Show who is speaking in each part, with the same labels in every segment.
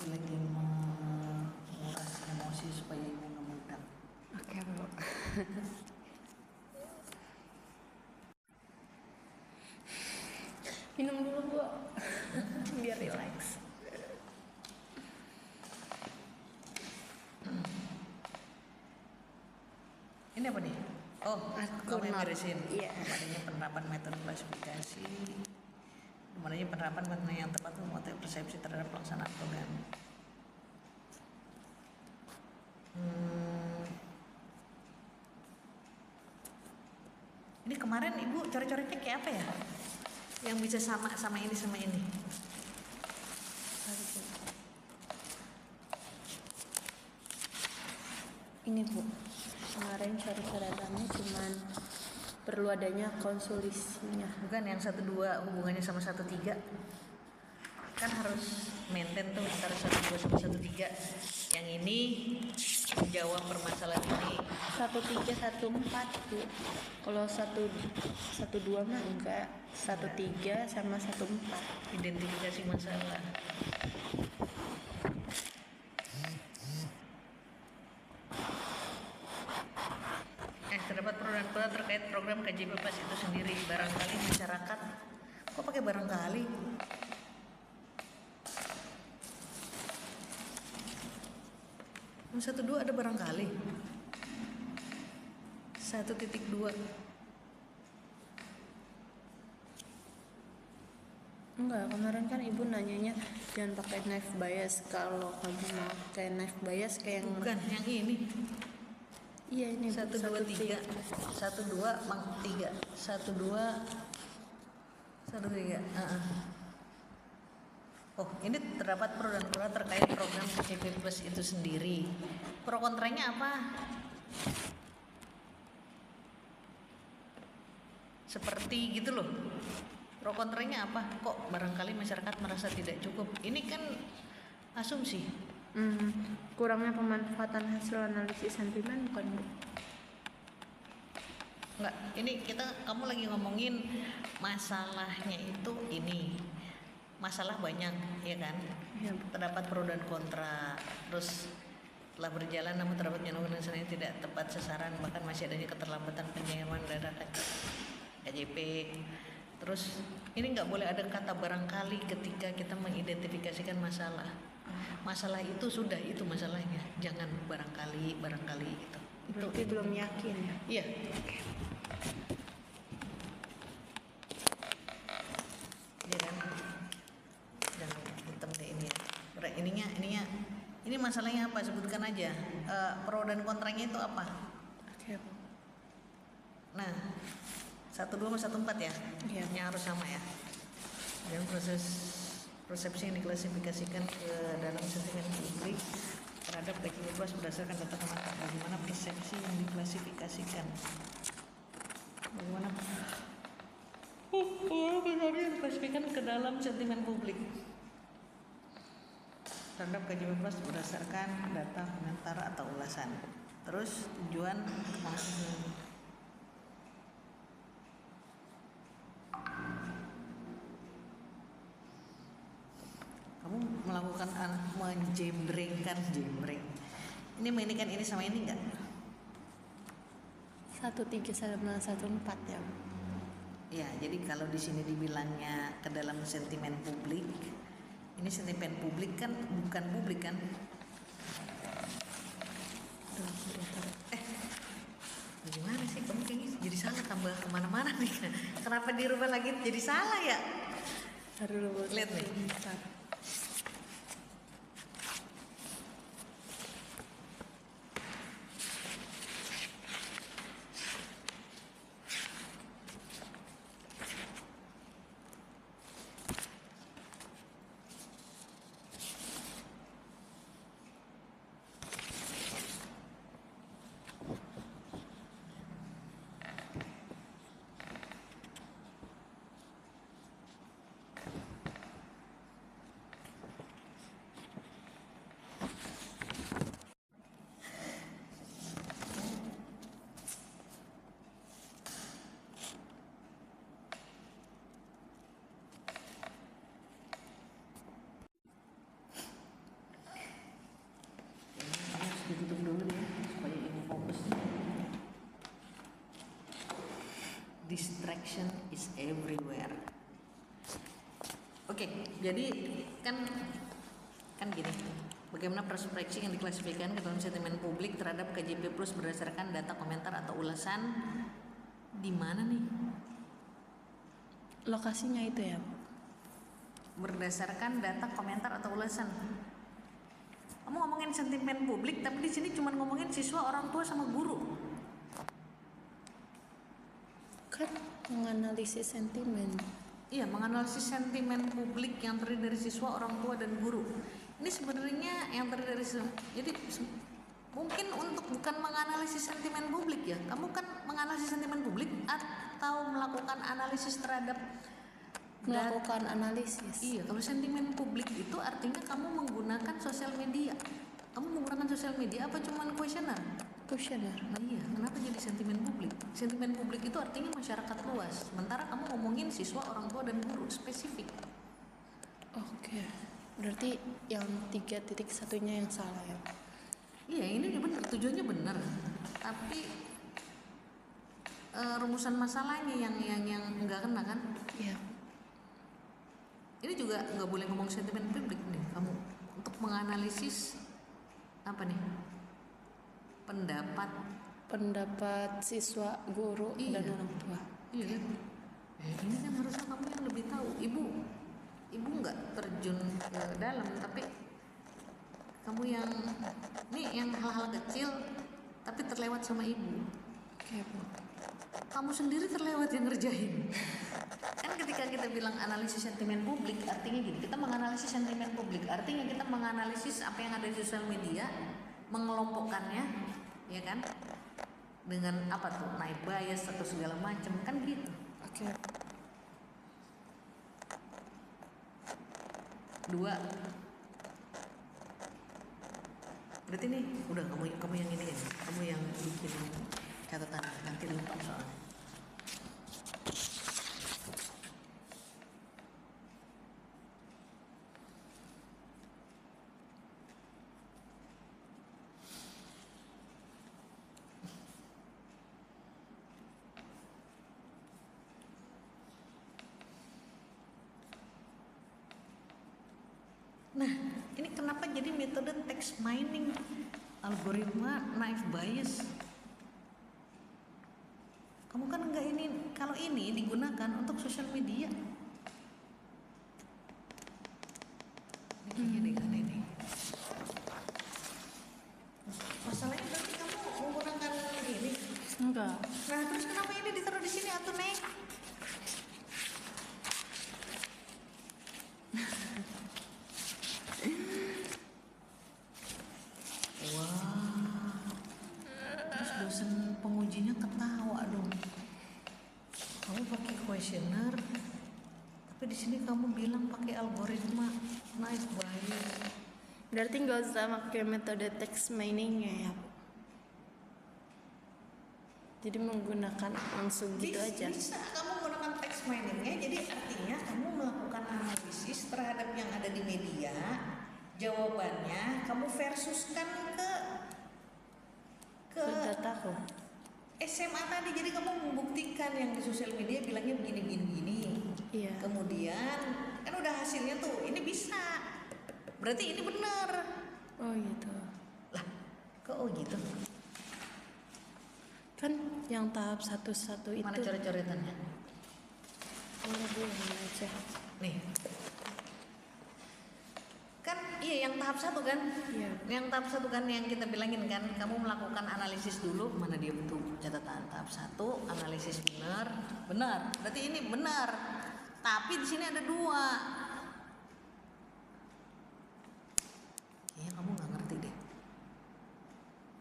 Speaker 1: lagi menguras emosi supaya ibu nggak meledak.
Speaker 2: Oke, Bu. Minum dulu, Bu. Biar relax.
Speaker 1: Ini apa nih? Oh, kamu yang beresin.
Speaker 2: Iya.
Speaker 1: Adanya penerapan metode klasifikasi. Adanya penerapan metode yang tepat memotivasi persepsi terhadap pelaksanaan program. Ini kemarin ibu coret-coretnya kayak apa ya? Yang bisa sama ini sama ini.
Speaker 2: Ini, Bu. Kemarin coret-coretannya cuman perlu adanya konsolisinya.
Speaker 1: Bukan yang 1-2 hubungannya sama 1-3. Kan harus maintain tuh antara 1-2 sama 1-3. Yang ini menjawab permasalahan ini.
Speaker 2: 1-3, 1-4, Bu. Kalau 1-2 mah enggak. 1-3 sama 1-4.
Speaker 1: Identifikasi masalah. Terdapat pro dan kontra terkait program KJP Plus itu sendiri. Barangkali masyarakat, kok pakai barangkali? Yang 1-2 ada barangkali. 1.2.
Speaker 2: Enggak, kemarin kan ibu nanyanya jangan pakai knife bias. Kalau kamu mau pakai knife bias kayak yang
Speaker 1: bukan yang ini.
Speaker 2: Iya, ini
Speaker 1: 1-2-3. 1-2 mang 3. 1-2 1-3. Oh, ini terdapat pro dan kontra terkait program KJP Plus itu sendiri. Pro kontranya apa? Seperti gitu loh. Pro kontranya apa? Kok barangkali masyarakat merasa tidak cukup. Ini kan asumsi.
Speaker 2: Kurangnya pemanfaatan hasil analisis sentimen bukan, Bu?
Speaker 1: Enggak, ini kamu lagi ngomongin masalahnya itu ini. Masalah banyak, ya kan?
Speaker 2: Ya,
Speaker 1: terdapat pro dan kontra. Terus telah berjalan namun terdapat penyaluran yang tidak tepat sasaran, bahkan masih adanya keterlambatan penyiraman dana KJP. Terus ini nggak boleh ada kata barangkali ketika kita mengidentifikasikan masalah. Masalah itu sudah itu masalahnya, jangan barangkali gitu.
Speaker 2: Berarti itu belum yakin ya?
Speaker 1: Iya. Iya kan? Jangan hitam deh ini ya. Ini masalahnya apa? Sebutkan aja. Pro dan kontranya itu apa?
Speaker 2: Oke, Bu.
Speaker 1: Nah, 1-2 sama 1-4 ya?
Speaker 2: Iya.
Speaker 1: Yang harus sama ya. Dan proses persepsi yang diklasifikasikan ke dalam sentimen publik terhadap KJP Plus berdasarkan data teman. Bagaimana persepsi yang diklasifikasikan? Bagaimana diklasifikasikan ke dalam sentimen publik terhadap KJP Plus berdasarkan data komentar atau ulasan. Terus tujuan kemaksudnya. Kamu melakukan menjembrengkan. Ini mainkan ini sama ini enggak?
Speaker 2: 1-3 sama 1-4 ya, Bu?
Speaker 1: Ya, jadi kalau di sini dibilangnya ke dalam sentimen publik, ini sentimen publik kan bukan publik kan? Gimana sih kamu kayaknya jadi salah, tambah kemana-mana nih. Kenapa dirubah lagi jadi salah ya?
Speaker 2: Taruh
Speaker 1: Lihat nih. Distraction is everywhere. Oke, jadi kan gini. Bagaimana persepsi yang diklasifikasikan ke dalam sentimen publik terhadap KJP Plus berdasarkan data, komentar atau ulasan di mana nih?
Speaker 2: Lokasinya itu ya,
Speaker 1: Berdasarkan data, komentar atau ulasan. Kamu ngomongin sentimen publik, tapi di sini cuma ngomongin siswa, orang tua sama guru.
Speaker 2: kan menganalisis sentimen.
Speaker 1: Iya, menganalisis sentimen publik yang terdiri dari siswa, orang tua, dan guru. Ini sebenarnya yang terdiri dari jadi mungkin untuk bukan menganalisis sentimen publik ya. Kamu kan menganalisis sentimen publik atau melakukan analisis terhadap
Speaker 2: Melakukan analisis.
Speaker 1: Iya, kalau sentimen publik itu artinya kamu menggunakan sosial media. Kamu menggunakan sosial media apa cuman kuesioner?
Speaker 2: Kuesioner.
Speaker 1: Nah iya, kenapa jadi sentimen publik? Sentimen publik itu artinya masyarakat luas. Sementara kamu ngomongin siswa, orang tua, dan guru spesifik.
Speaker 2: Oke. Berarti yang 3.1-nya yang salah ya.
Speaker 1: Iya, ini benar, tujuannya benar. Tapi rumusan masalahnya yang nggak kena kan?
Speaker 2: Iya.
Speaker 1: Ini juga nggak boleh ngomong sentimen publik nih. Kamu untuk menganalisis apa nih? Pendapat
Speaker 2: Siswa, guru,
Speaker 1: Iya.
Speaker 2: dan orang tua.
Speaker 1: Iya kan? Ini kan harusnya kamu yang lebih tahu. Ibu nggak terjun ke dalam, tapi kamu yang hal-hal kecil tapi terlewat sama ibu.
Speaker 2: Oke, Bu.
Speaker 1: Kamu sendiri terlewat yang ngerjain. Kan ketika kita bilang analisis sentimen publik, artinya gini, kita menganalisis sentimen publik, artinya kita menganalisis apa yang ada di sosial media, mengelompokkannya, ya kan? Dengan apa tuh, naik bias atau segala macam, kan gitu.
Speaker 2: Oke.
Speaker 1: 2. Berarti nih udah kamu yang ini ya, kamu yang bikin catatan, nanti lupa soalnya. Nah, ini kenapa jadi metode text mining, algoritma naive Bayes? Kamu kan enggak ini, kalau ini digunakan untuk sosial media. Ini dengan ini. Masalahnya berarti kamu menggunakan ini.
Speaker 2: Enggak.
Speaker 1: Nah, terus kenapa ini ditaruh di sini atau Neng? Wah, terus dosen pengujinya ketawa dong. Kamu pakai kuesioner, tapi di sini kamu bilang pakai algoritma naive Bayes.
Speaker 2: Berarti nggak usah pakai metode text miningnya ya, Bu. Jadi menggunakan langsung gitu aja.
Speaker 1: Bisa kamu menggunakan text miningnya, jadi artinya kamu melakukan analisis terhadap yang ada di media, jawabannya kamu versuskan ke
Speaker 2: Dataku.
Speaker 1: SMA tadi, jadi kamu membuktikan yang di sosial media bilangnya begini.
Speaker 2: Iya.
Speaker 1: Kemudian kan udah hasilnya tuh, ini bisa. Berarti ini benar.
Speaker 2: Oh gitu.
Speaker 1: Lah, kok oh gitu?
Speaker 2: Kan yang tahap 1 itu.
Speaker 1: Mana coret-coretannya?
Speaker 2: Boleh Bu, yang aja.
Speaker 1: Nih. Kan iya yang tahap 1 kan?
Speaker 2: Iya.
Speaker 1: Yang tahap 1 kan yang kita bilangin kan, kamu melakukan analisis dulu, mana dia bentuk catatan tahap 1, analisis benar. Berarti ini benar. Tapi di sini ada 2. Kayaknya kamu nggak ngerti deh.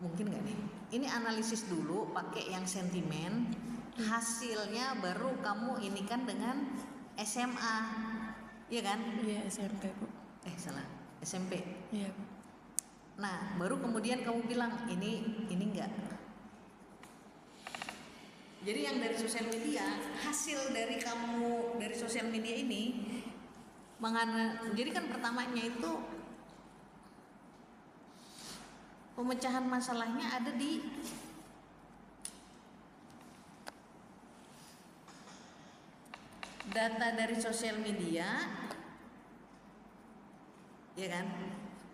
Speaker 1: Mungkin nggak nih? Ini analisis dulu pakai yang sentimen, hasilnya baru kamu ini kan dengan SMA, iya kan?
Speaker 2: Iya, SMP, Bu.
Speaker 1: Salah, SMP.
Speaker 2: Iya, Bu.
Speaker 1: Nah, baru kemudian kamu bilang ini enggak. Jadi yang dari sosial media, hasil dari kamu dari sosial media ini jadi kan pertamanya itu pemecahan masalahnya ada di data dari sosial media, ya kan?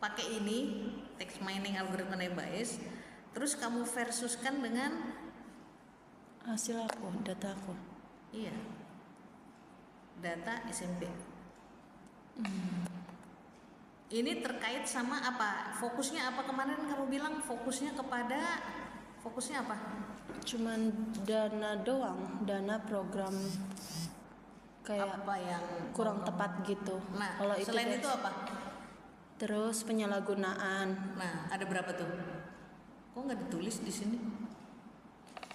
Speaker 1: Pakai ini text mining algoritma naive Bayes, terus kamu versuskan dengan
Speaker 2: hasil aku, data aku.
Speaker 1: iya data SMP. Ini terkait sama apa? Fokusnya apa? Kemarin kamu bilang fokusnya apa?
Speaker 2: Cuman dana doang, dana program kayak
Speaker 1: Apa yang
Speaker 2: kurang tepat gitu.
Speaker 1: Nah,
Speaker 2: Kalau
Speaker 1: selain itu apa?
Speaker 2: Terus penyalahgunaan.
Speaker 1: Nah, ada berapa tuh? Kok nggak ditulis di sini?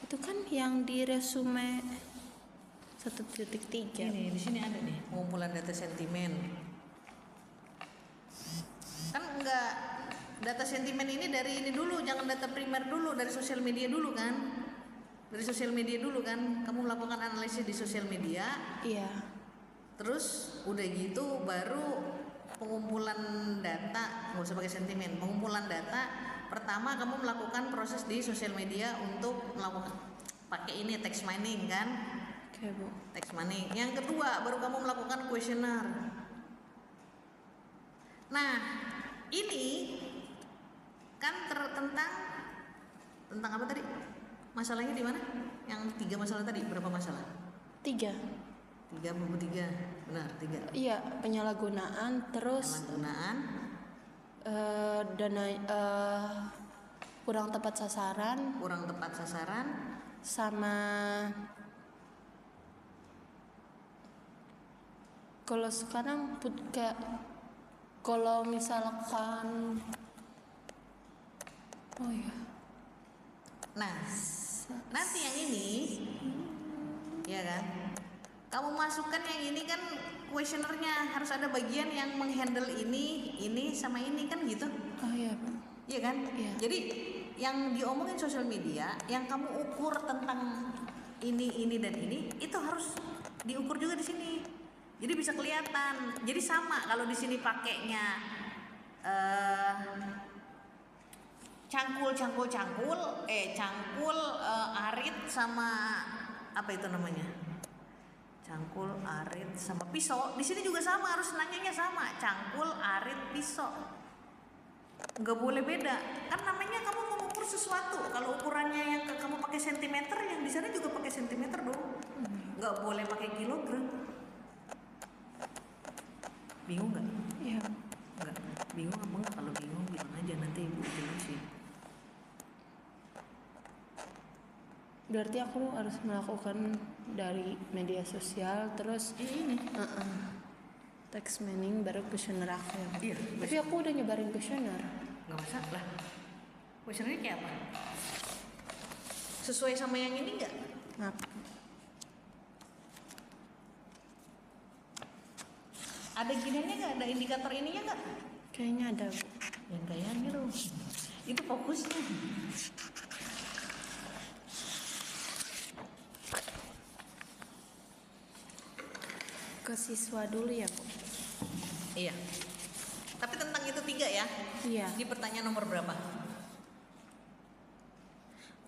Speaker 2: Itu kan yang di resume 1.3.
Speaker 1: Ini di sini ada nih, pengumpulan data sentimen. Kan enggak, data sentimen ini dari ini dulu, jangan data primer dulu, dari sosial media dulu kan? Dari sosial media dulu kan? Kamu melakukan analisis di sosial media.
Speaker 2: Iya.
Speaker 1: Terus udah gitu baru pengumpulan data, nggak usah pakai sentimen. Pengumpulan data pertama kamu melakukan proses di sosial media untuk melakukan pakai ini text mining kan?
Speaker 2: Oke, Bu.
Speaker 1: Text mining. Yang kedua baru kamu melakukan kuesioner. Nah, ini kan tentang apa tadi? Masalahnya di mana? Yang 3 masalah tadi, berapa masalah?
Speaker 2: 3.
Speaker 1: 33, benar 3.
Speaker 2: Iya, penyalahgunaan, terus
Speaker 1: Penyalahgunaan,
Speaker 2: dana kurang tepat sasaran,
Speaker 1: kurang tepat sasaran,
Speaker 2: sama kalau sekarang kayak kalau misalkan
Speaker 1: Nah, nanti yang ini, ya kan? Kamu masukkan yang ini kan kuesionernya harus ada bagian yang menghandle ini sama ini kan gitu.
Speaker 2: oh iya, Bu.
Speaker 1: Iya kan?
Speaker 2: Iya.
Speaker 1: Jadi yang diomongin sosial media, yang kamu ukur tentang ini dan ini, itu harus diukur juga di sini. Jadi bisa kelihatan. Jadi sama kalau di sini pakainya cangkul arit sama apa itu namanya? Cangkul arit sama pisau. Di sini juga sama, harus nanyanya sama, cangkul arit pisau. Nggak boleh beda. Kan namanya kamu mengukur sesuatu. Kalau ukurannya yang kamu pakai sentimeter, yang di sana juga pakai sentimeter dong. Nggak boleh pakai kilogram. Bingung nggak?
Speaker 2: Iya.
Speaker 1: Nggak. Bingung apa nggak? Kalau bingung bilang aja, nanti ibu jelasin.
Speaker 2: Berarti aku harus melakukan dari media sosial, terus
Speaker 1: Ini.
Speaker 2: text mining, baru kuesioner aku ya, Bu.
Speaker 1: Iya.
Speaker 2: Tapi aku udah nyebarin kuesioner.
Speaker 1: Nggak masalah. Kuesionernya kayak apa? Sesuai sama yang ini nggak?
Speaker 2: Maaf.
Speaker 1: Ada giniannya nggak? Ada indikator ininya nggak?
Speaker 2: Kayaknya ada, Bu.
Speaker 1: Yang kayaknya dong. Itu fokusnya.
Speaker 2: Ke siswa dulu ya, Bu.
Speaker 1: Iya. Tapi tentang itu 3 ya?
Speaker 2: Iya.
Speaker 1: Di pertanyaan nomor berapa?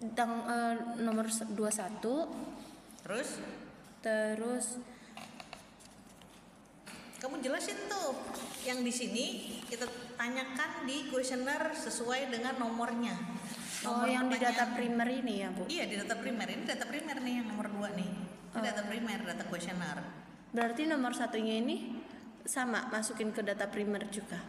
Speaker 2: Tentang nomor 21. Terus
Speaker 1: Kamu jelasin tuh yang di sini kita tanyakan di kuesioner sesuai dengan nomornya.
Speaker 2: yang di data
Speaker 1: pertanyaan.
Speaker 2: primer ini ya, Bu.
Speaker 1: Iya, di data primer. Ini data primer nih yang nomor 2 nih. Ini data primer, data kuesioner.
Speaker 2: Berarti nomor satunya ini sama, masukin ke data primer juga.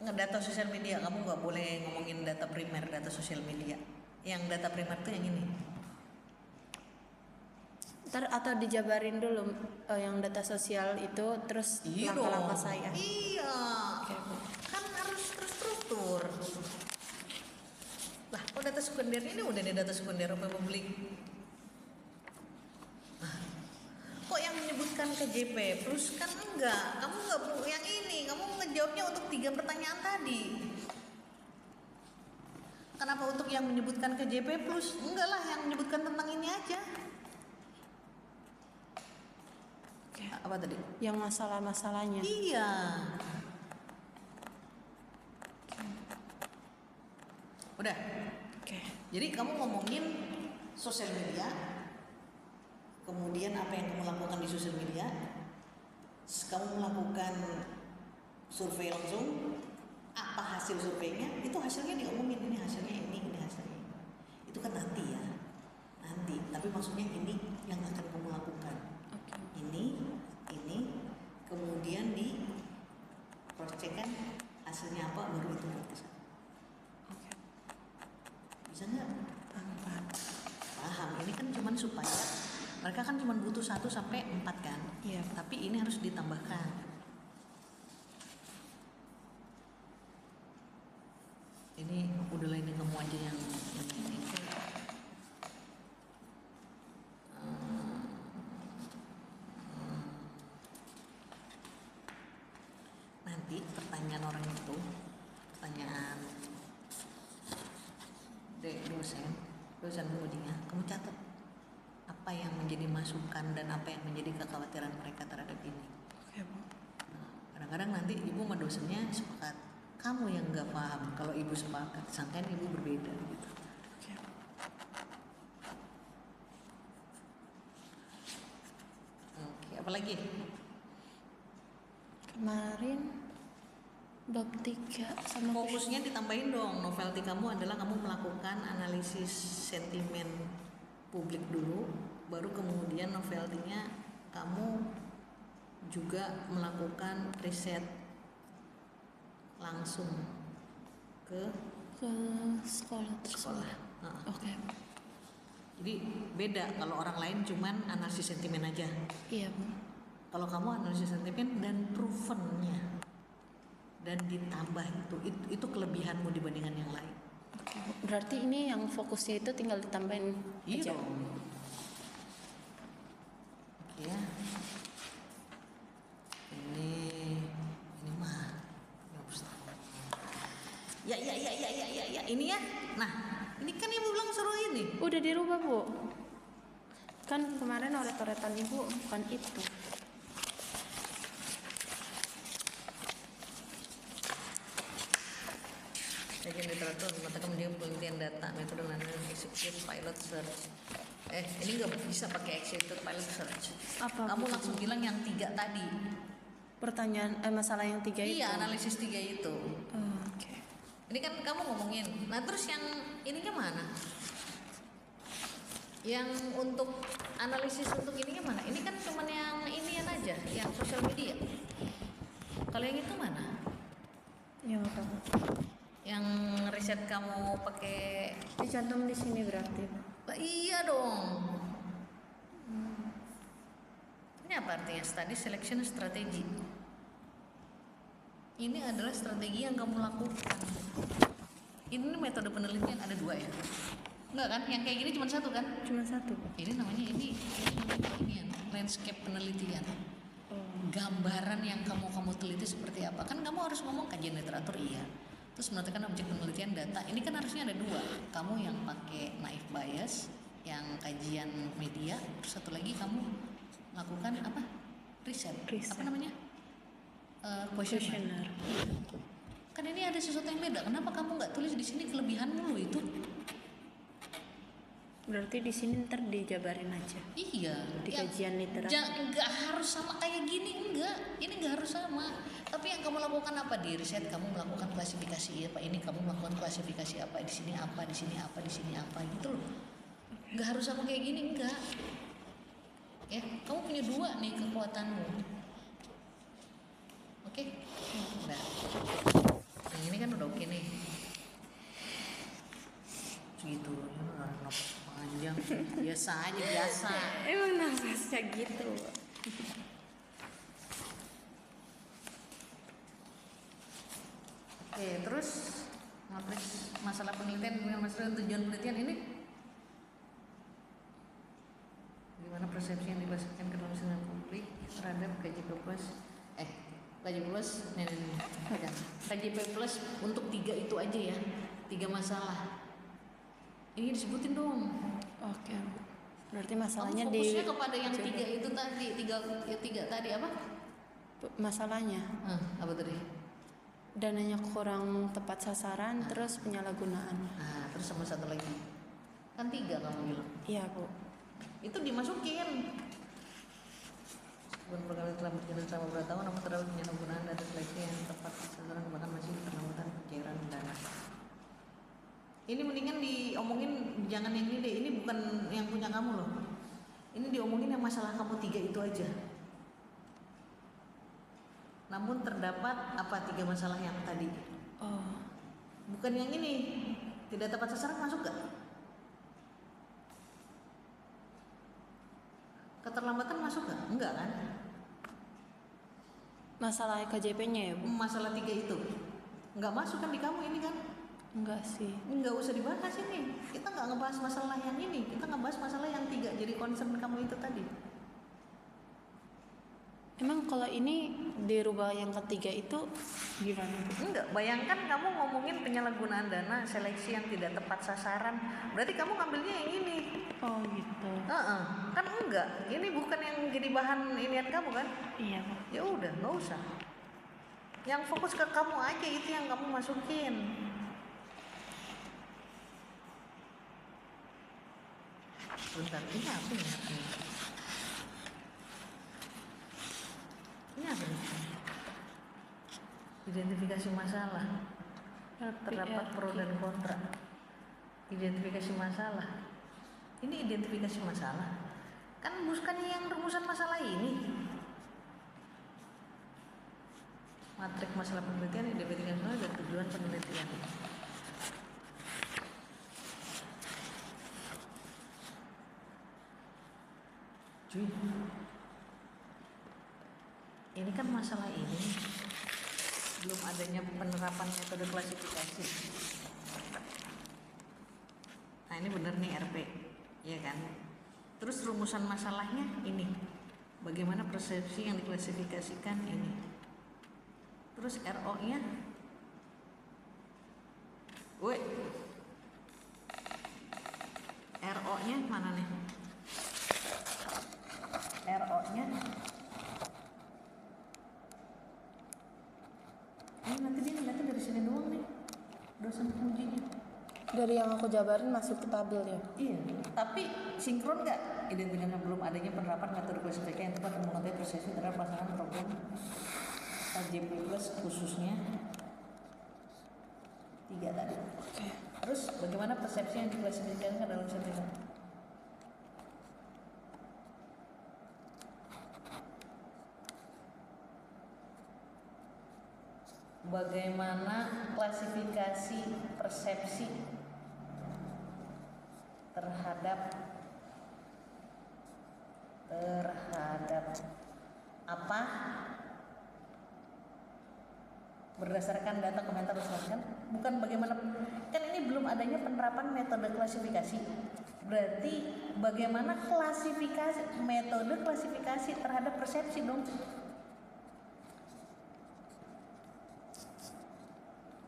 Speaker 1: Ngedata sosial media, kamu nggak boleh ngomongin data primer, data sosial media. Yang data primer tuh yang ini.
Speaker 2: Atau dijabarin dulu yang data sosial itu, terus langkah-langkah saya.
Speaker 1: Iya.
Speaker 2: Oke, Bu.
Speaker 1: Kan harus terstruktur. Lah, kok data sekunder ini udah nih data sekunder publik. Kok yang menyebutkan KJP plus kan enggak? Kamu enggak yang ini, kamu ngejawabnya untuk 3 pertanyaan tadi. Kenapa untuk yang menyebutkan KJP plus? Enggak lah, yang menyebutkan tentang ini aja.
Speaker 2: Oke.
Speaker 1: Apa tadi?
Speaker 2: Yang masalah-masalahnya.
Speaker 1: Iya. Udah.
Speaker 2: Oke.
Speaker 1: Jadi kamu ngomongin sosial media, kemudian kemudian apa yang kamu lakukan di sosial media, kamu melakukan survei langsung, apa hasil surveinya, itu hasilnya diomongin, ini hasilnya ini hasilnya ini. Itu kan nanti ya, nanti. Tapi maksudnya ini yang akan kamu lakukan.
Speaker 2: Oke.
Speaker 1: Ini, kemudian di cross check kan hasilnya apa, baru itu nanti.
Speaker 2: Oke.
Speaker 1: Bisa nggak?
Speaker 2: Paham.
Speaker 1: Paham. Ini kan cuman supaya mereka kan cuma butuh 1 sampai 4 kan.
Speaker 2: Iya.
Speaker 1: Tapi ini harus ditambahkan. Ini udahlah, ini kamu aja yang ini. Nanti pertanyaan orang itu, pertanyaan dosen pengujinya, kamu catat apa yang menjadi masukan dan apa yang menjadi kekhawatiran mereka terhadap ini.
Speaker 2: Oke, Bu.
Speaker 1: Kadang-kadang nanti ibu sama dosennya sepakat, kamu yang nggak paham. Kalau ibu sepakat, sangkain ibu berbeda gitu.
Speaker 2: Oke.
Speaker 1: Oke, apalagi?
Speaker 2: Kemarin bab 3 sama
Speaker 1: Fokusnya ditambahin dong. Novelty kamu adalah kamu melakukan analisis sentimen publik dulu, baru kemudian novelty-nya kamu juga melakukan riset langsung ke
Speaker 2: sekolah tersebut.
Speaker 1: sekolah.
Speaker 2: Oke.
Speaker 1: Jadi beda kalau orang lain cuman analisis sentimen aja.
Speaker 2: Iya, Bu.
Speaker 1: Kalau kamu analisis sentimen dan provennya dan ditambah itu kelebihanmu dibandingkan yang lain.
Speaker 2: Oke, Bu. Berarti ini yang fokusnya itu tinggal ditambahin
Speaker 1: Iya
Speaker 2: aja.
Speaker 1: dong. Oke ya. Ini mah ya Ustaz. Ya. Ini ya. Nah, ini kan ibu bilang suruh ini.
Speaker 2: Udah dirubah, Bu. Kan kemarin oret-oretan Ibu bukan itu.
Speaker 1: Kajian literatur, mata kemudian penelitian data, metode analisis, executive pilot search. Ini nggak bisa pakai executive pilot search.
Speaker 2: Apa?
Speaker 1: Kamu
Speaker 2: Bu?
Speaker 1: langsung bilang yang 3 tadi.
Speaker 2: Pertanyaan masalah yang 3 itu.
Speaker 1: Iya, analisis 3 itu.
Speaker 2: Oh, oke.
Speaker 1: Ini kan kamu ngomongin. Nah, terus yang ininya mana? Yang untuk analisis untuk ininya mana? Ini kan cuman yang inian aja, yang sosial media. Kalau yang itu mana?
Speaker 2: Yang apa, Bu?
Speaker 1: Yang riset kamu pakai.
Speaker 2: Dicantum di sini berarti.
Speaker 1: Lah, iya dong. Ini apa artinya? Study selection strategy. Ini adalah strategi yang kamu lakukan. Ini metode penelitian ada 2 ya? Enggak kan? Yang kayak gini cuma 1 kan?
Speaker 2: Cuma 1.
Speaker 1: Ini namanya ini landscape penelitian. Gambaran yang kamu teliti seperti apa? Kan kamu harus ngomong kajian literatur iya. Terus menentukan objek penelitian data. Ini kan harusnya ada 2. Kamu yang pakai naive bias, yang kajian media, terus satu lagi kamu lakukan apa? Riset. Apa namanya? Questionnaire. Kan ini ada sesuatu yang beda. Kenapa kamu nggak tulis di sini kelebihanmu lu itu?
Speaker 2: Berarti di sini ntar dijabarin aja.
Speaker 1: Iya.
Speaker 2: Di kajian literatur.
Speaker 1: Nggak harus sama kayak gini, enggak. Ini nggak harus sama. Tapi yang kamu lakukan apa di riset? Kamu melakukan klasifikasi apa? Ini kamu melakukan klasifikasi apa? Di sini apa? Di sini apa? Di sini apa? Gitu loh. Nggak harus sama kayak gini, enggak. Ya, kamu punya 2 nih kekuatanmu. Oke? Nah, yang ini kan udah oke nih. Segitu, orang nafas panjang. Biasa aja, biasa.
Speaker 2: Emang nafasnya gitu.
Speaker 1: Oke, terus masalah penelitian dengan masalah tujuan penelitian ini gimana persepsi yang dibasarkan ke dalam sidang publik terhadap KJP Plus KJP Plus KJP Plus untuk 3 itu aja ya, 3 masalah ini disebutin dong.
Speaker 2: Oke. Berarti masalahnya
Speaker 1: kamu fokusnya kepada yang 3 itu tadi, 3 tadi apa
Speaker 2: masalahnya
Speaker 1: apa tadi?
Speaker 2: Dananya kurang tepat sasaran, terus penyalahgunaan.
Speaker 1: Nah, terus sama satu lagi kan 3 kamu bilang.
Speaker 2: Iya, Bu.
Speaker 1: Itu dimasukin. Bukan program yang telah berjalan selama beberapa tahun, namun terdapat penyalahgunaan data seleksi yang tepat sasaran bahkan masih keterlambatan pencairan dana. Ini mendingan diomongin, jangan yang ini deh. Ini bukan yang punya kamu loh. Ini diomongin yang masalah kamu 3 itu aja. Namun terdapat apa 3 masalah yang tadi?
Speaker 2: Oh,
Speaker 1: Bukan yang ini. Tidak tepat sasaran masuk gak? Keterlambatan masuk gak? Enggak kan?
Speaker 2: masalah KJP-nya ya, Bu?
Speaker 1: Masalah 3 itu enggak masuk kan di kamu ini kan?
Speaker 2: Enggak sih.
Speaker 1: Enggak usah dibahas ini. Kita nggak ngebahas masalah yang ini. Kita ngebahas masalah yang 3. Jadi concern kamu itu tadi.
Speaker 2: Emang kalau ini dirubah yang ketiga itu gimana, Bu?
Speaker 1: Enggak, bayangkan kamu ngomongin penyalahgunaan dana seleksi yang tidak tepat sasaran. Berarti kamu ngambilnya yang ini.
Speaker 2: Oh gitu.
Speaker 1: Kan enggak. Ini bukan yang jadi bahan inian kamu kan?
Speaker 2: Iya, Bu.
Speaker 1: Ya udah, nggak usah. Yang fokus ke kamu aja itu yang kamu masukin. Bentar, ini apa ya? Ini apa nih? Identifikasi masalah. Terdapat pro dan kontra. Identifikasi masalah. Ini identifikasi masalah. Kan bukan yang rumusan masalah ini. Matrik masalah penelitian, identifikasi masalah dan tujuan penelitian. Cuy, ini kan masalah ini belum adanya penerapan metode klasifikasi. Nah ini bener nih RP, ya kan? Terus rumusan masalahnya ini, bagaimana persepsi yang diklasifikasikan ini. Terus RO-nya, RO-nya mana nih? RO-nya ini nanti dia ngeliatnya dari sini doang nih, dosen pengujinya.
Speaker 2: Dari yang aku jabarin masuk ke tabel ya.
Speaker 1: Iya, tapi sinkron nggak? Identifikasi belum adanya penerapan metode klasifikasi yang tepat untuk mengetahui persepsi terhadap pasangan program KJP plus khususnya 3 tadi.
Speaker 2: Oke.
Speaker 1: Terus bagaimana persepsi yang diklasifikasikan dalam sentimen? Bagaimana klasifikasi persepsi terhadap apa berdasarkan data komentar kan? Bukan bagaimana, kan ini belum adanya penerapan metode klasifikasi. Berarti bagaimana klasifikasi, metode klasifikasi terhadap persepsi dong.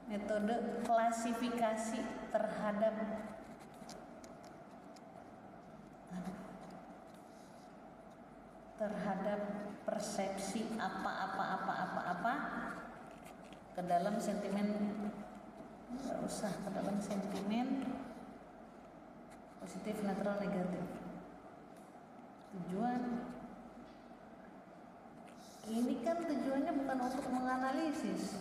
Speaker 1: Metode klasifikasi terhadap persepsi apa ke dalam sentimen, nggak usah ke dalam sentimen positif, netral, negatif. Tujuan ini kan tujuannya bukan untuk menganalisis.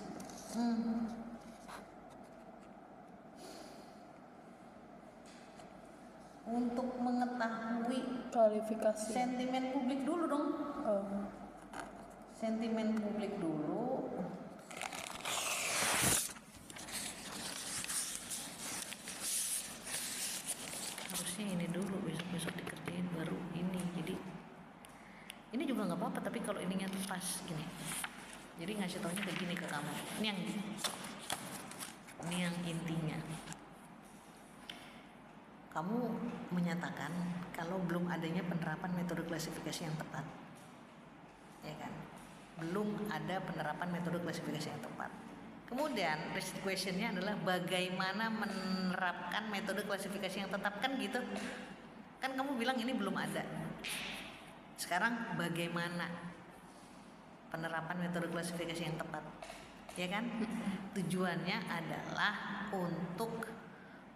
Speaker 1: Untuk mengetahui
Speaker 2: Kualifikasi.
Speaker 1: sentimen publik dulu dong.
Speaker 2: Oh.
Speaker 1: Sentimen publik dulu. Harusnya ini dulu, besok dikerjain baru ini. Jadi ini juga nggak apa-apa, tapi kalau ininya tuh pas gini. Jadi ngasih taunya kayak gini ke kamu. Ini yang intinya. Kamu menyatakan kalau belum adanya penerapan metode klasifikasi yang tepat, ya kan? Belum ada penerapan metode klasifikasi yang tepat. Kemudian questionnya adalah bagaimana menerapkan metode klasifikasi yang tetap, kan gitu? Kan kamu bilang ini belum ada. Sekarang bagaimana penerapan metode klasifikasi yang tepat, ya kan? Tujuannya adalah untuk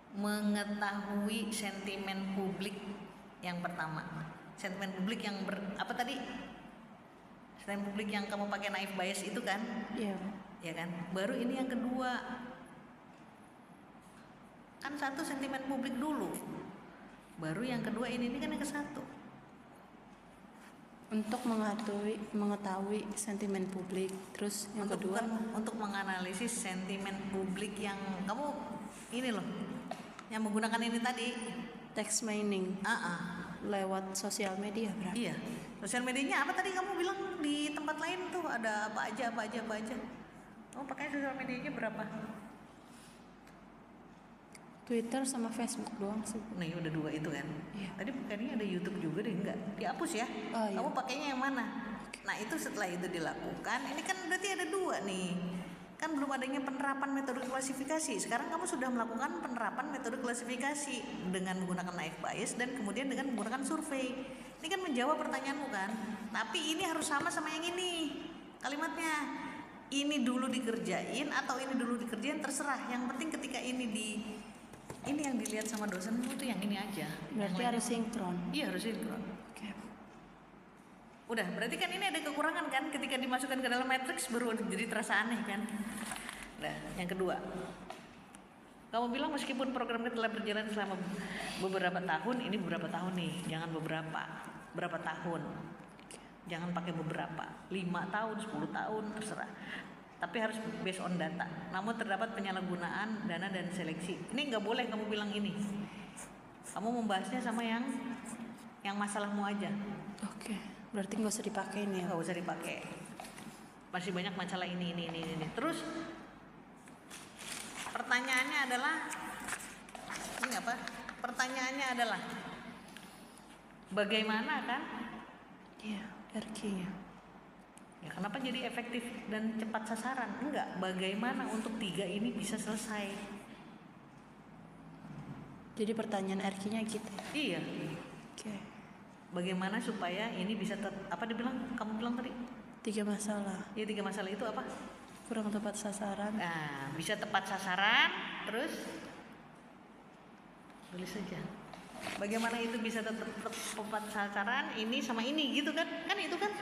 Speaker 1: mengetahui sentimen publik yang pertama. Sentimen publik yang apa tadi? sentimen publik yang kamu pakai naif bias itu kan,
Speaker 2: Iya.
Speaker 1: ya kan? Baru ini yang kedua. Kan satu sentimen publik dulu, baru yang kedua ini kan yang ke satu.
Speaker 2: Untuk mengetahui sentimen publik, terus yang
Speaker 1: Untuk
Speaker 2: kedua
Speaker 1: bukan untuk menganalisis sentimen publik yang kamu ini loh, yang menggunakan ini tadi.
Speaker 2: text mining lewat sosial media berarti.
Speaker 1: Iya. Sosial medianya apa tadi kamu bilang di tempat lain tuh ada apa aja. Kamu pakai sosial medianya berapa?
Speaker 2: Twitter sama Facebook doang sih.
Speaker 1: Nah, udah 2 itu kan.
Speaker 2: Iya.
Speaker 1: Tadi kayaknya ada YouTube juga deh, enggak? Dihapus ya.
Speaker 2: Oh, iya.
Speaker 1: Kamu pakainya yang mana? Nah, itu setelah itu dilakukan, ini kan berarti ada 2 nih. Kan belum adanya penerapan metode klasifikasi. Sekarang kamu sudah melakukan penerapan metode klasifikasi dengan menggunakan naif bias dan kemudian dengan menggunakan survei. Ini kan menjawab pertanyaanmu kan. Tapi ini harus sama yang ini. Kalimatnya ini dulu dikerjain atau ini dulu dikerjain terserah. Yang penting ketika ini yang dilihat sama dosenmu itu yang ini aja.
Speaker 2: Berarti harus sinkron.
Speaker 1: Iya, harus sinkron.
Speaker 2: Oke.
Speaker 1: Udah, berarti kan ini ada kekurangan kan ketika dimasukkan ke dalam matriks baru jadi terasa aneh kan. Nah, yang kedua. Kamu bilang meskipun program ini telah berjalan selama beberapa tahun, ini beberapa tahun nih, jangan berapa tahun. Jangan pakai beberapa, 5 tahun, 10 tahun, terserah. Tapi harus based on data. Namun terdapat penyalahgunaan dana dan seleksi. Ini nggak boleh kamu bilang ini. Kamu membahasnya sama yang masalahmu aja.
Speaker 2: Oke. Berarti nggak usah dipakai nih ya.
Speaker 1: Nggak usah dipakai. Masih banyak masalah ini. Terus pertanyaannya adalah ini apa? Pertanyaannya adalah bagaimana kan?
Speaker 2: Iya, RQ-nya.
Speaker 1: Ya, kenapa jadi efektif dan cepat sasaran? Enggak, bagaimana untuk 3 ini bisa selesai?
Speaker 2: Jadi pertanyaan RQ-nya gitu.
Speaker 1: Iya.
Speaker 2: Oke.
Speaker 1: Bagaimana supaya ini bisa apa dibilang? Kamu bilang tadi?
Speaker 2: 3 masalah.
Speaker 1: Ya, 3 masalah itu apa?
Speaker 2: Kurang tepat sasaran.
Speaker 1: Nah, bisa tepat sasaran, terus tulis saja. Bagaimana itu bisa tepat sasaran? Ini sama ini gitu kan? Kan itu kan?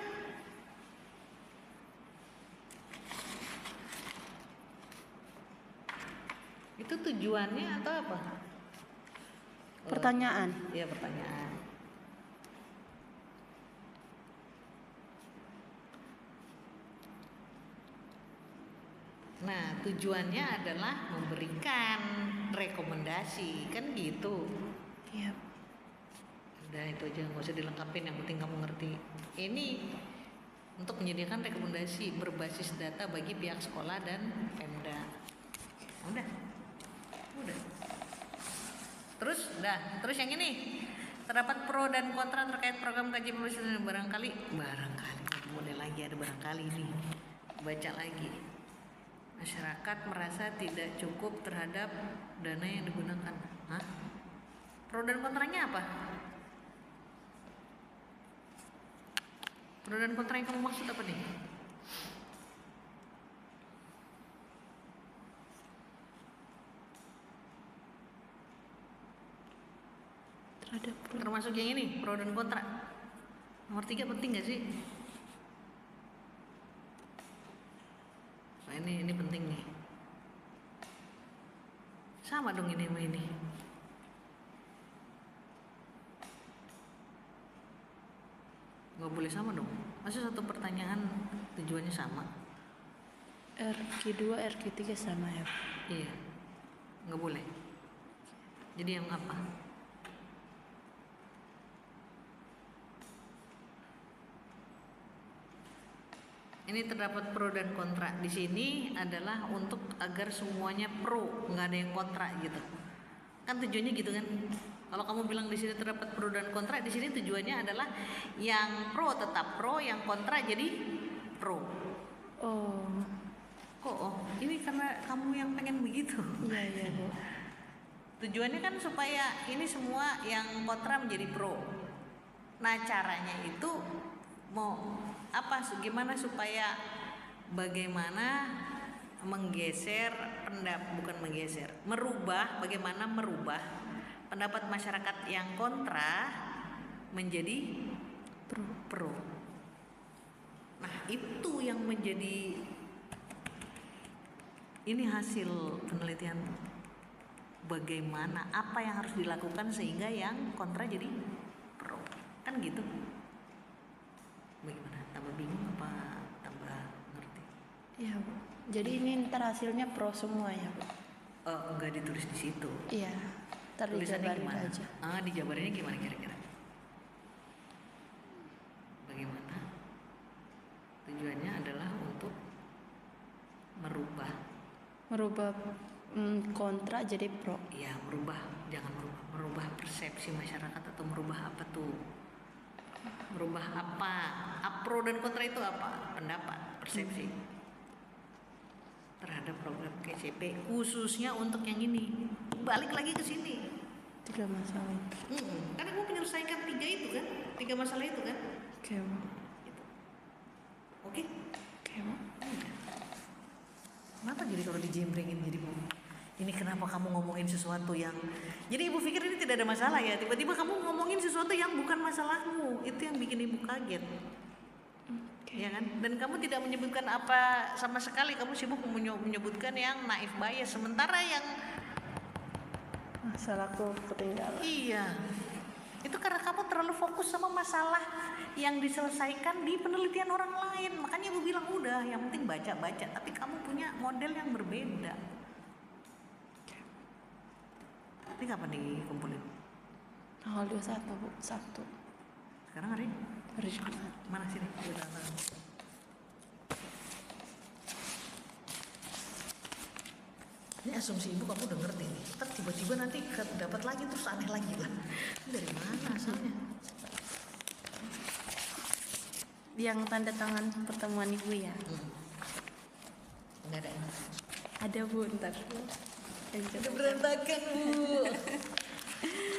Speaker 1: Itu tujuannya atau apa?
Speaker 2: Pertanyaan.
Speaker 1: Iya, pertanyaan. Nah, tujuannya adalah memberikan rekomendasi, kan gitu.
Speaker 2: Iya.
Speaker 1: Udah itu aja, nggak usah dilengkapin, yang penting kamu ngerti. Ini untuk menyediakan rekomendasi berbasis data bagi pihak sekolah dan Pemda. Udah. Terus yang ini. Terdapat pro dan kontra terkait program kajian penulisan barangkali mulai lagi ada barangkali nih. Baca lagi. Masyarakat merasa tidak cukup terhadap dana yang digunakan. Hah? Pro dan kontranya apa? Pro dan kontra yang kamu maksud apa nih? Termasuk yang ini, pro dan kontra. Nomor 3 penting gak sih? Nah, ini penting nih. Sama dong ini sama ini. Gak boleh sama dong. Masa satu pertanyaan tujuannya sama?
Speaker 2: RQ2, RQ3 sama ya.
Speaker 1: Iya. Gak boleh. Jadi yang apa? Ini terdapat pro dan kontra. Di sini adalah untuk agar semuanya pro, nggak ada yang kontra gitu. Kan tujuannya gitu kan? Kalau kamu bilang di sini terdapat pro dan kontra, di sini tujuannya adalah yang pro tetap pro, yang kontra jadi pro.
Speaker 2: Oh.
Speaker 1: Kok? Oh, ini karena kamu yang pengen begitu.
Speaker 2: Iya, Bu.
Speaker 1: Tujuannya kan supaya ini semua yang kontra menjadi pro. Nah, caranya itu mau apa? Gimana supaya bagaimana menggeser bagaimana merubah pendapat masyarakat yang kontra menjadi pro. Nah, itu yang menjadi ini hasil penelitian, bagaimana apa yang harus dilakukan sehingga yang kontra jadi pro, kan gitu. Bagaimana, tambah bingung apa tambah ngerti?
Speaker 2: Iya Bu, jadi ini ntar hasilnya pro semua ya Bu?
Speaker 1: Enggak ditulis di situ.
Speaker 2: Iya, ntar
Speaker 1: Tulisannya
Speaker 2: dijabarin
Speaker 1: gimana?
Speaker 2: aja.
Speaker 1: Dijabarinnya gimana kira-kira? Bagaimana? Tujuannya adalah untuk merubah
Speaker 2: Kontra jadi pro.
Speaker 1: ya, jangan merubah persepsi masyarakat, atau merubah apa tuh? Merubah apa? Pro dan kontra itu apa? Pendapat, persepsi terhadap program KCP, khususnya untuk yang ini. Balik lagi ke sini.
Speaker 2: 3 masalah itu.
Speaker 1: Karena gue menyelesaikan 3 masalah itu kan.
Speaker 2: Oke Bu.
Speaker 1: Gitu. Oke?
Speaker 2: Oke Bu.
Speaker 1: Kenapa jadi kalau dijembrengin jadi Bu? Ini kenapa kamu ngomongin sesuatu yang, jadi ibu pikir ini tidak ada masalah ya, tiba-tiba kamu ngomongin sesuatu yang bukan masalahmu, itu yang bikin ibu kaget. Ya kan? Dan kamu tidak menyebutkan apa sama sekali, kamu sibuk menyebutkan yang naif bias, sementara yang
Speaker 2: Masalahku ketinggalan.
Speaker 1: iya, itu karena kamu terlalu fokus sama masalah yang diselesaikan di penelitian orang lain. Makanya ibu bilang udah, yang penting baca-baca, tapi kamu punya model yang berbeda. Ini kapan dikumpulin?
Speaker 2: Tanggal 21 Bu, Sabtu.
Speaker 1: Sekarang hari
Speaker 2: Jumat.
Speaker 1: mana sini? Ini asumsi ibu kamu udah ngerti nih. Ntar tiba-tiba nanti dapat lagi terus aneh lagi lah. Ini dari mana asalnya?
Speaker 2: Yang tanda tangan pertemuan ibu ya?
Speaker 1: Enggak ada.
Speaker 2: Ada Bu, ntar Bu.
Speaker 1: Udah berantakan Bu.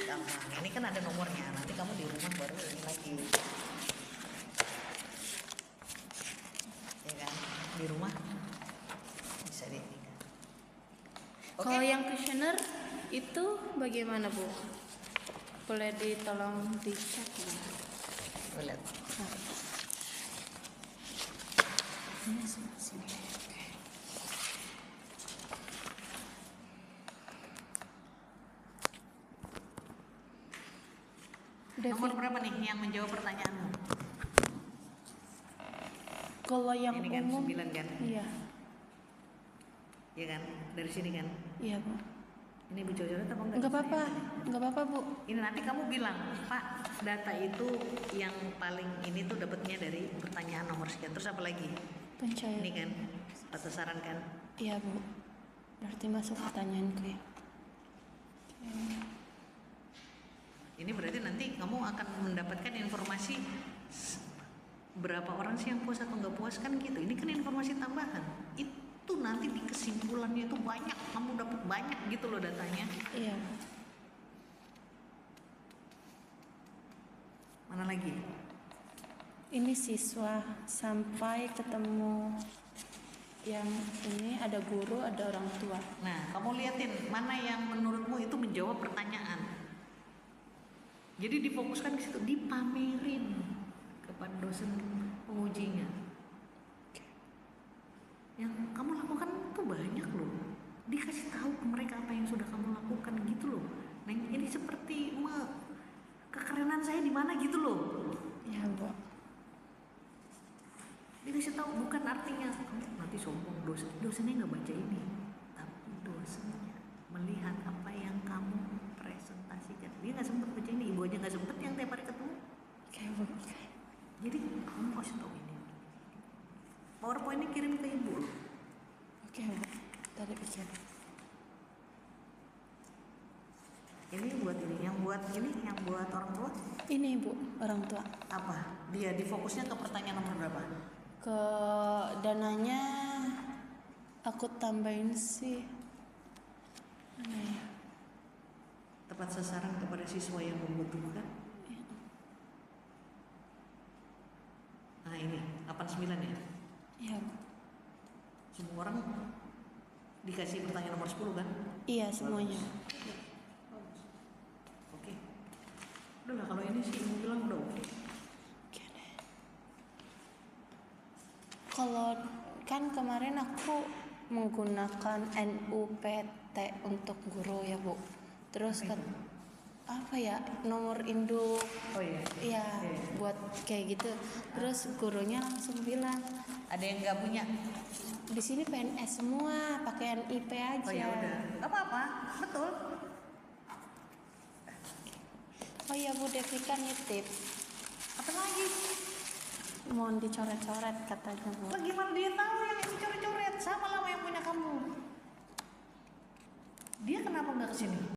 Speaker 1: Gampang. Ini kan ada nomornya. Nanti kamu di rumah baru ini lagi. Ya kan? Di rumah bisa deh.
Speaker 2: Kalau yang kuesioner itu bagaimana Bu? Boleh ditolong dicek ya?
Speaker 1: Boleh.
Speaker 2: Nah. Ini sini.
Speaker 1: Nomor berapa nih yang menjawab pertanyaanmu?
Speaker 2: Kalau yang
Speaker 1: ini kan
Speaker 2: umum
Speaker 1: 9 kan?
Speaker 2: Iya.
Speaker 1: Iya kan? Dari sini kan?
Speaker 2: Iya Bu.
Speaker 1: Ini ibu coret apa enggak?
Speaker 2: Enggak apa-apa. Enggak apa-apa Bu.
Speaker 1: Ini nanti kamu bilang, Pak, data itu yang paling ini tuh dapatnya dari pertanyaan nomor sekian. Terus apa lagi?
Speaker 2: Pencairan.
Speaker 1: Ini kan? Atau saran kan?
Speaker 2: Iya Bu. Berarti masuk pertanyaanku ya.
Speaker 1: Ini berarti nanti kamu akan mendapatkan informasi berapa orang sih yang puas atau nggak puas kan gitu. Ini kan informasi tambahan. Itu nanti di kesimpulannya itu banyak, kamu dapat banyak gitu loh datanya.
Speaker 2: Iya.
Speaker 1: Mana lagi?
Speaker 2: Ini siswa sampai ketemu yang ini ada guru, ada orang tua.
Speaker 1: Nah, kamu liatin mana yang menurutmu itu menjawab pertanyaan. Jadi difokuskan ke situ, dipamerin kepada dosen pengujinya. Yang kamu lakukan tuh banyak loh. Dikasih tahu ke mereka apa yang sudah kamu lakukan gitu loh. Nah, ini seperti kekerenan saya di mana gitu loh.
Speaker 2: Ya Bu.
Speaker 1: Dikasih tahu bukan artinya kamu nanti sombong dosennya nggak baca ini, tapi dosennya melihat apa yang kamu presentasikan. Dia nggak sempet baca ini, ibu aja nggak sempet yang tiap hari ketemu.
Speaker 2: Oke Bu.
Speaker 1: Jadi kamu kasih tahu ini. PowerPoint-nya kirim ke ibu loh.
Speaker 2: Oke Bu. Tadi bikin.
Speaker 1: Ini buat ini, yang buat orang tua.
Speaker 2: Ini Bu, orang tua.
Speaker 1: Apa? Dia difokusnya ke pertanyaan nomor berapa?
Speaker 2: Ke dananya aku tambahin sih. Mana ya?
Speaker 1: Tepat sasaran kepada siswa yang membutuhkan. Nah ini 89 ya.
Speaker 2: Iya Bu.
Speaker 1: Semua orang dikasih pertanyaan nomor 10 kan?
Speaker 2: Iya semuanya.
Speaker 1: Oke. Udah lah kalau ini sih ibu bilang udah oke.
Speaker 2: Oke deh. kan kemarin aku menggunakan NUPT untuk guru ya Bu. Terus kan apa ya, nomor induk
Speaker 1: Oh iya.
Speaker 2: ya buat kayak gitu. Terus gurunya langsung bilang,
Speaker 1: Ada yang nggak punya?
Speaker 2: di sini PNS semua pakai NIP aja.
Speaker 1: Oh ya udah. Gak apa-apa. Betul.
Speaker 2: Oh iya Bu, Devika nitip
Speaker 1: Apa lagi?
Speaker 2: mohon dicoret-coret katanya Bu.
Speaker 1: Lah gimana dia tahu yang ini coret-coret? Sama lah sama yang punya kamu. Dia kenapa nggak kesini?